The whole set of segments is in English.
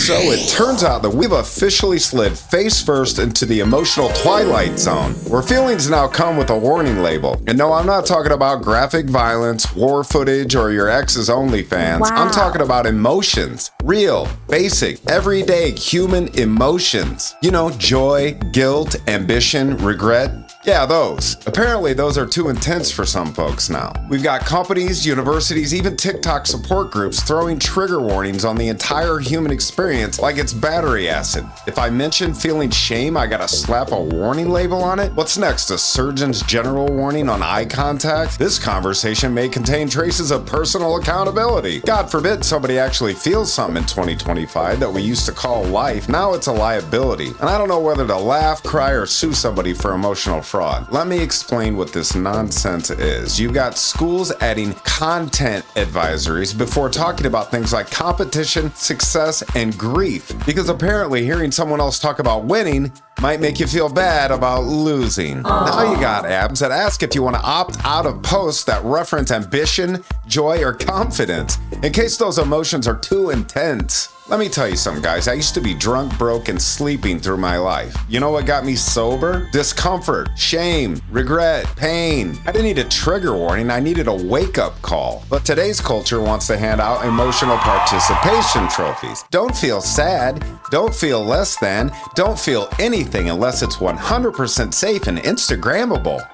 So it turns out that we've officially slid face first into the emotional twilight zone, where feelings now come with a warning label. And no, I'm not talking about graphic violence, war footage, or your ex's OnlyFans. Wow. I'm talking about emotions. Real, basic, everyday human emotions. You know, joy, guilt, ambition, regret. Yeah, those. Apparently, those are too intense for some folks now. We've got companies, universities, even TikTok support groups throwing trigger warnings on the entire human experience like it's battery acid. If I mention feeling shame, I gotta slap a warning label on it? What's next, a Surgeon's General warning on eye contact? This conversation may contain traces of personal accountability. God forbid somebody actually feels something in 2025 that we used to call life. Now it's a liability. And I don't know whether to laugh, cry, or sue somebody for emotional fraud. Let me explain what this nonsense is. You've got schools adding content advisories before talking about things like competition, success, and grief. Because apparently hearing someone else talk about winning might make you feel bad about losing. Now you got apps that ask if you want to opt out of posts that reference ambition, joy, or confidence, in case those emotions are too intense. Let me tell you something, guys. I used to be drunk, broke, and sleeping through my life. You know what got me sober? Discomfort, shame, regret, pain. I didn't need a trigger warning, I needed a wake-up call. But today's culture wants to hand out emotional participation trophies. Don't feel sad, don't feel less than, don't feel anything unless it's 100% safe and Instagrammable.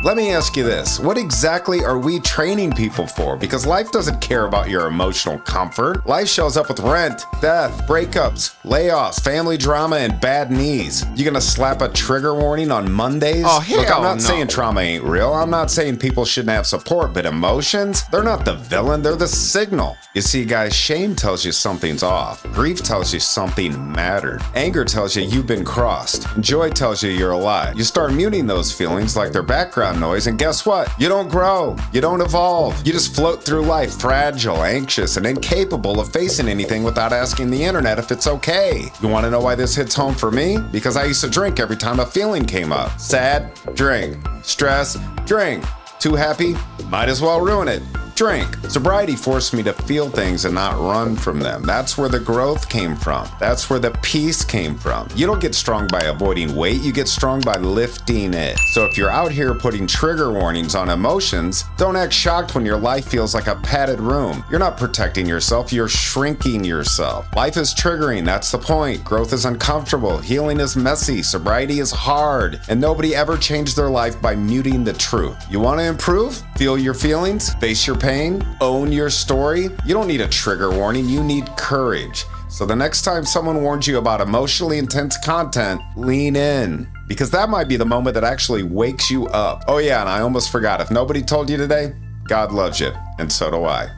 Let me ask you this, what exactly are we training people for? Because life doesn't care about your emotional comfort. Life shows up with rent, death, breakups, layoffs, family drama, and bad knees. You gonna slap a trigger warning on Mondays? Oh, hell Look, I'm not no. saying trauma ain't real. I'm not saying people shouldn't have support, but emotions, they're not the villain, they're the signal. You see, guys, shame tells you something's off. Grief tells you something mattered. Anger tells you you've been crossed. Joy tells you you're alive. You start muting those feelings like they're background noise, and guess what? You don't grow. You don't evolve. You just float through life fragile, anxious, and incapable of facing anything without asking the internet if it's okay. You want to know why this hits home for me? Because I used to drink every time a feeling came up. Sad? Drink. Stress? Drink. Too happy? Might as well ruin it. Drink. Sobriety forced me to feel things and not run from them. That's where the growth came from. That's where the peace came from. You don't get strong by avoiding weight, you get strong by lifting it. So if you're out here putting trigger warnings on emotions, don't act shocked when your life feels like a padded room. You're not protecting yourself, you're shrinking yourself. Life is triggering, that's the point. Growth is uncomfortable, healing is messy, sobriety is hard, and nobody ever changed their life by muting the truth. You want to improve? Feel your feelings? Face your pain? Own your story? You don't need a trigger warning, you need courage. So the next time someone warns you about emotionally intense content, lean in. Because that might be the moment that actually wakes you up. Oh yeah, and I almost forgot, if nobody told you today, God loves you, and so do I.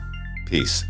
Peace.